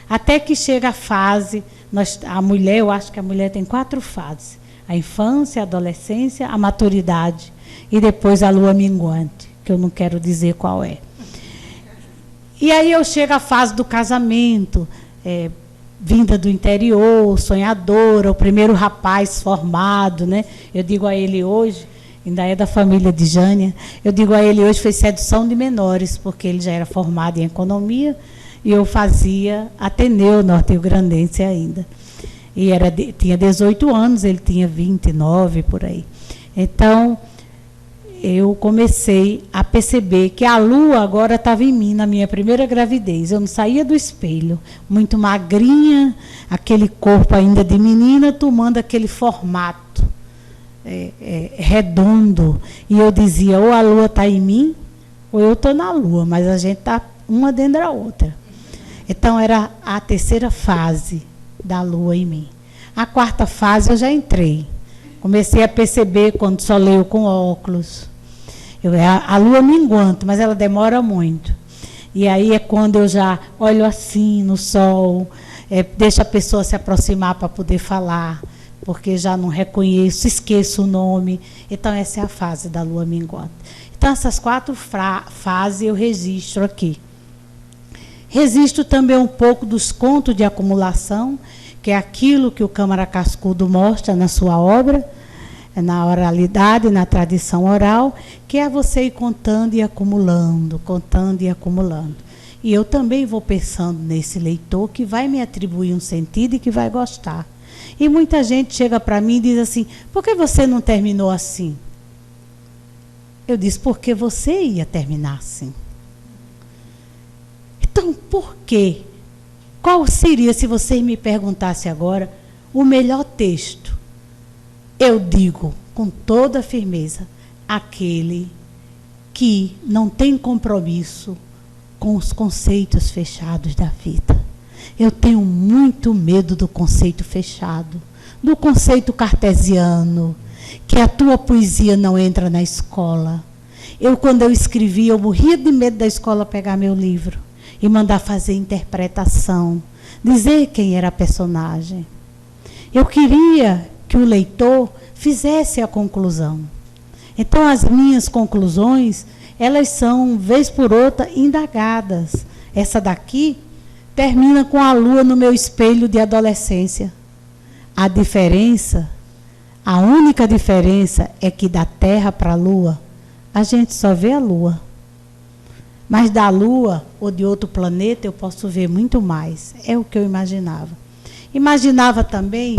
Até que chega a fase, a mulher, eu acho que a mulher tem 4 fases. A infância, a adolescência, a maturidade e depois a lua minguante, que eu não quero dizer qual é. E aí eu chego à fase do casamento, vinda do interior, sonhadora, o primeiro rapaz formado, né? Eu digo a ele hoje, ainda é da família de Jânia, eu digo a ele hoje foi sedução de menores, porque ele já era formado em economia, e eu fazia Ateneu norte-rio-grandense ainda. E tinha 18 anos, ele tinha 29, por aí. Então, eu comecei a perceber que a lua agora estava em mim, na minha primeira gravidez. Eu não saía do espelho, muito magrinha, aquele corpo ainda de menina, tomando aquele formato redondo. E eu dizia, ou a lua está em mim, ou eu estou na lua, mas a gente está uma dentro da outra. Então, era a terceira fase da lua em mim. A 4ª fase eu já entrei. Comecei a perceber quando só leio com óculos. A lua minguante, mas ela demora muito. E aí é quando eu já olho assim no sol, deixo a pessoa se aproximar para poder falar, porque já não reconheço, esqueço o nome. Então, essa é a fase da lua minguante. Então, essas 4 fases eu registro aqui. Registro também um pouco dos contos de acumulação, que é aquilo que o Câmara Cascudo mostra na sua obra, na oralidade, na tradição oral, que é você ir contando e acumulando, contando e acumulando. E eu também vou pensando nesse leitor que vai me atribuir um sentido e que vai gostar. E muita gente chega para mim e diz assim, por que você não terminou assim? Eu disse, porque você ia terminar assim. Então, por quê? Qual seria, se você me perguntasse agora, o melhor texto? Eu digo, com toda firmeza, aquele que não tem compromisso com os conceitos fechados da vida. Eu tenho muito medo do conceito fechado, do conceito cartesiano, que a tua poesia não entra na escola. Quando eu escrevia, eu morria de medo da escola pegar meu livro e mandar fazer interpretação, dizer quem era a personagem. Eu queria que o leitor fizesse a conclusão. Então, as minhas conclusões, elas são, vez por outra, indagadas. Essa daqui termina com a lua no meu espelho de adolescência. A diferença, a única diferença é que da Terra para a Lua, a gente só vê a Lua. Mas da Lua ou de outro planeta eu posso ver muito mais. É o que eu imaginava. Imaginava também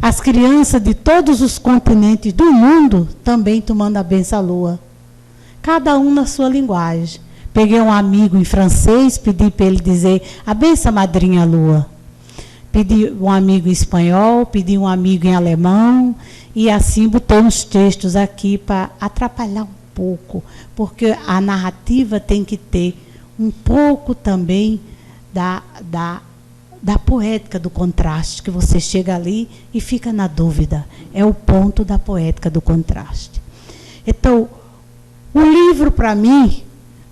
as crianças de todos os continentes do mundo também tomando a benção à Lua. Cada um na sua linguagem. Peguei um amigo em francês, pedi para ele dizer a benção madrinha Lua. Pedi um amigo em espanhol, pedi um amigo em alemão, e assim botei uns textos aqui para atrapalhar um pouco, porque a narrativa tem que ter um pouco também da poética do contraste, que você chega ali e fica na dúvida. É o ponto da poética do contraste. Então, o livro para mim,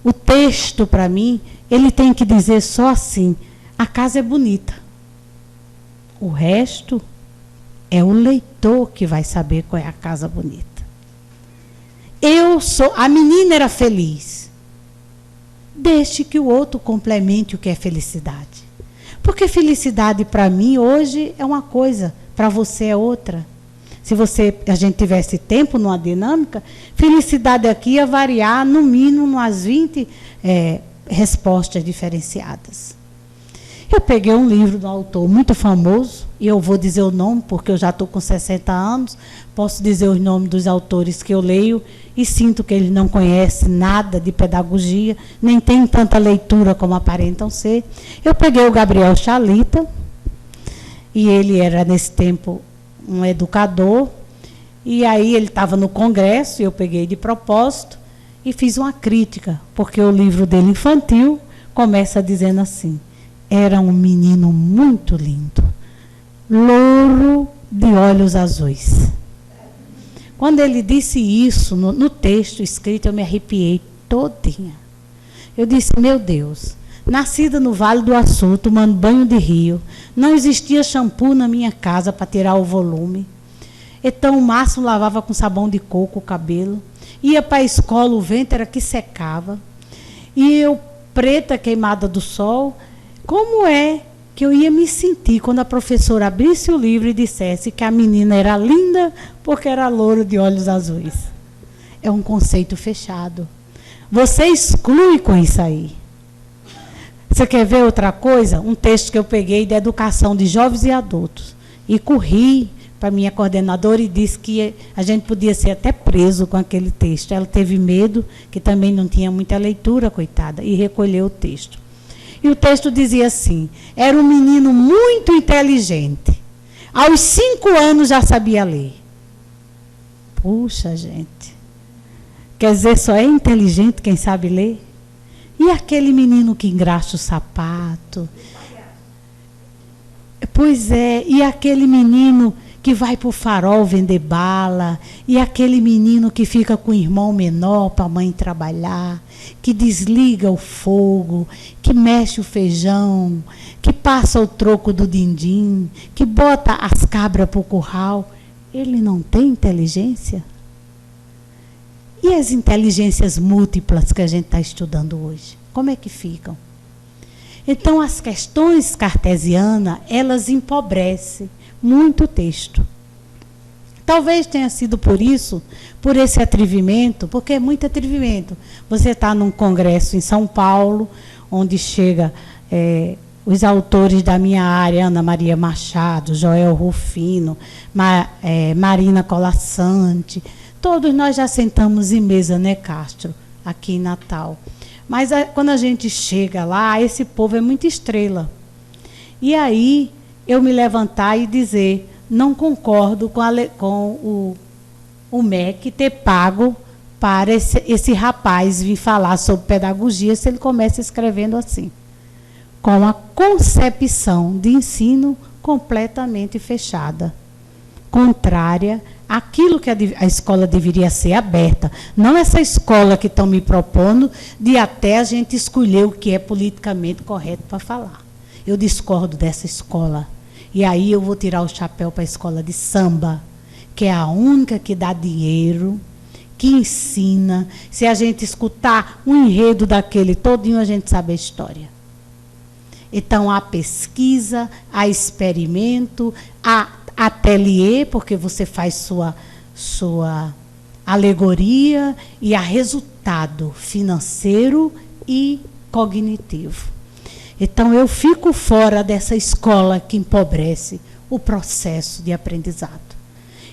o texto para mim, ele tem que dizer só assim, a casa é bonita. O resto é o leitor que vai saber qual é a casa bonita. A menina era feliz. Deixe que o outro complemente o que é felicidade. Porque felicidade para mim hoje é uma coisa, para você é outra. Se a gente tivesse tempo numa dinâmica, felicidade aqui ia variar no mínimo umas 20 respostas diferenciadas. Eu peguei um livro de um autor muito famoso, e eu vou dizer o nome, porque eu já estou com 60 anos, posso dizer os nomes dos autores que eu leio, e sinto que eles não conhecem nada de pedagogia, nem têm tanta leitura como aparentam ser. Eu peguei o Gabriel Chalita, e ele era, nesse tempo, um educador, e aí ele estava no congresso, e eu peguei de propósito, e fiz uma crítica, porque o livro dele infantil começa dizendo assim: era um menino muito lindo, louro de olhos azuis. Quando ele disse isso, no texto escrito, eu me arrepiei todinha. Eu disse: meu Deus, nascida no Vale do Açu, tomando banho de rio, não existia shampoo na minha casa para tirar o volume. Então o Márcio lavava com sabão de coco o cabelo, ia para a escola, o vento era que secava, e eu, preta, queimada do sol, como é que eu ia me sentir quando a professora abrisse o livro e dissesse que a menina era linda porque era loura de olhos azuis? É um conceito fechado. Você exclui com isso aí. Você quer ver outra coisa? Um texto que eu peguei da educação de jovens e adultos. E corri para minha coordenadora e disse que a gente podia ser até preso com aquele texto. Ela teve medo, que também não tinha muita leitura, coitada, e recolheu o texto. E o texto dizia assim: era um menino muito inteligente. Aos 5 anos já sabia ler. Puxa, gente. Quer dizer, só é inteligente quem sabe ler? E aquele menino que engraxa o sapato? Pois é, e aquele menino que vai para o farol vender bala, e aquele menino que fica com o irmão menor para a mãe trabalhar, que desliga o fogo, que mexe o feijão, que passa o troco do din-din, que bota as cabras para o curral, ele não tem inteligência? E as inteligências múltiplas que a gente está estudando hoje? Como é que ficam? Então, as questões cartesianas, elas empobrecem muito o texto. Talvez tenha sido por isso, por esse atrevimento, porque é muito atrevimento. Você está num congresso em São Paulo, onde chega os autores da minha área, Ana Maria Machado, Joel Rufino, Marina Colassante, todos nós já sentamos em mesa, né, Castro, aqui em Natal. Mas quando a gente chega lá, esse povo é muito estrela. E aí, eu me levantar e dizer: não concordo com o MEC ter pago para esse rapaz vir falar sobre pedagogia, se ele começa escrevendo assim, com a concepção de ensino completamente fechada, contrária àquilo que a escola deveria ser aberta. Não essa escola que estão me propondo de até a gente escolher o que é politicamente correto para falar. Eu discordo dessa escola. E aí eu vou tirar o chapéu para a escola de samba, que é a única que dá dinheiro, que ensina. Se a gente escutar um enredo daquele todinho, a gente sabe a história. Então, há pesquisa, há experimento, há ateliê, porque você faz sua alegoria, e há resultado financeiro e cognitivo. Então, eu fico fora dessa escola que empobrece o processo de aprendizado.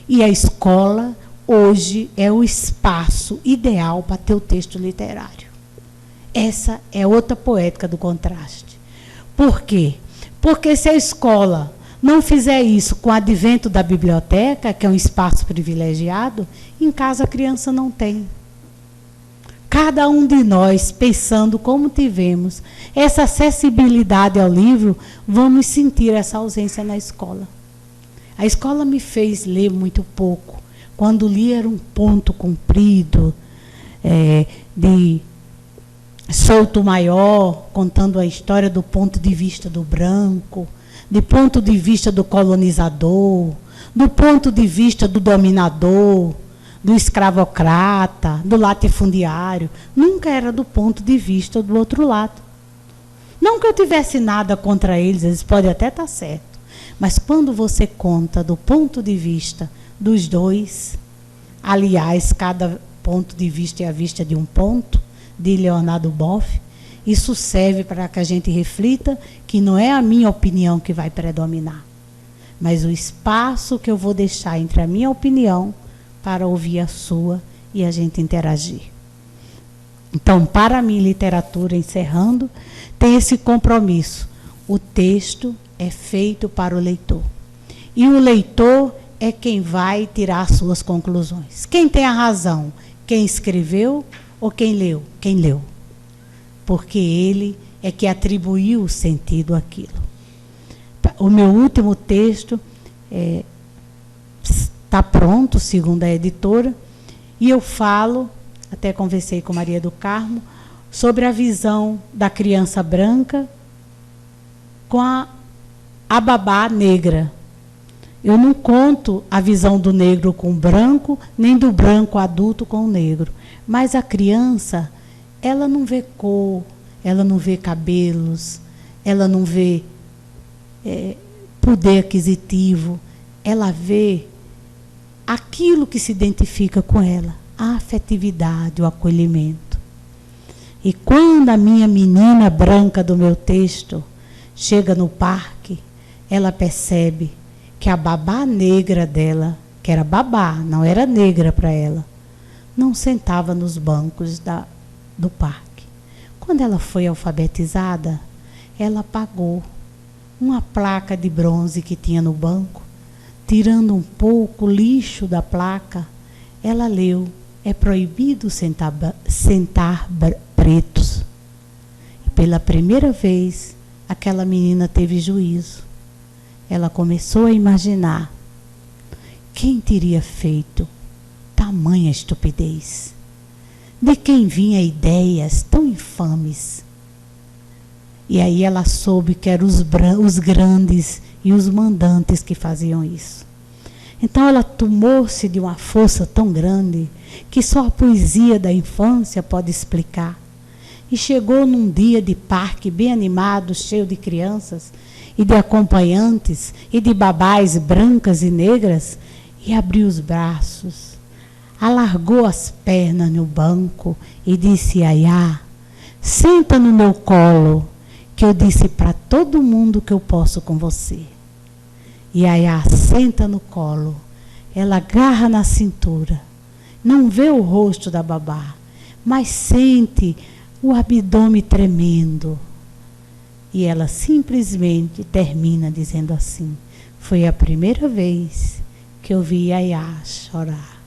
E a escola, hoje, é o espaço ideal para ter o texto literário. Essa é outra poética do contraste. Por quê? Porque se a escola não fizer isso com o advento da biblioteca, que é um espaço privilegiado, em casa a criança não tem. Cada um de nós, pensando como tivemos essa acessibilidade ao livro, vamos sentir essa ausência na escola. A escola me fez ler muito pouco. Quando li era um ponto comprido, de Souto Maior, contando a história do ponto de vista do branco, do ponto de vista do colonizador, do ponto de vista do dominador, do escravocrata, do latifundiário. Nunca era do ponto de vista do outro lado. Não que eu tivesse nada contra eles podem até estar certo. Mas quando você conta do ponto de vista dos dois, aliás, cada ponto de vista é a vista de um ponto, de Leonardo Boff, isso serve para que a gente reflita que não é a minha opinião que vai predominar, mas o espaço que eu vou deixar entre a minha opinião para ouvir a sua e a gente interagir. Então, para mim, literatura, encerrando, tem esse compromisso. O texto é feito para o leitor. E o leitor é quem vai tirar as suas conclusões. Quem tem a razão? Quem escreveu ou quem leu? Quem leu. Porque ele é que atribuiu o sentido àquilo. O meu último texto está pronto, segundo a editora, e eu falo, até conversei com Maria do Carmo, sobre a visão da criança branca com a babá negra. Eu não conto a visão do negro com o branco, nem do branco adulto com o negro. Mas a criança, ela não vê cor, ela não vê cabelos, ela não vê poder aquisitivo, ela vê aquilo que se identifica com ela, a afetividade, o acolhimento. E quando a minha menina branca do meu texto chega no parque, ela percebe que a babá negra dela, que era babá, não era negra para ela, não sentava nos bancos do parque. Quando ela foi alfabetizada, ela apagou uma placa de bronze que tinha no banco, tirando um pouco o lixo da placa, ela leu: é proibido sentar pretos. E pela primeira vez, aquela menina teve juízo. Ela começou a imaginar: quem teria feito tamanha estupidez? De quem vinha ideias tão infames? E aí ela soube que eram os grandes e os mandantes que faziam isso. Então ela tomou-se de uma força tão grande que só a poesia da infância pode explicar. E chegou num dia de parque bem animado, cheio de crianças e de acompanhantes e de babás brancas e negras, e abriu os braços, alargou as pernas no banco e disse: Yaya, senta no meu colo, que eu disse para todo mundo que eu posso com você. Yaya senta no colo, ela agarra na cintura, não vê o rosto da babá, mas sente o abdômen tremendo. E ela simplesmente termina dizendo assim: foi a primeira vez que eu vi Yaya chorar.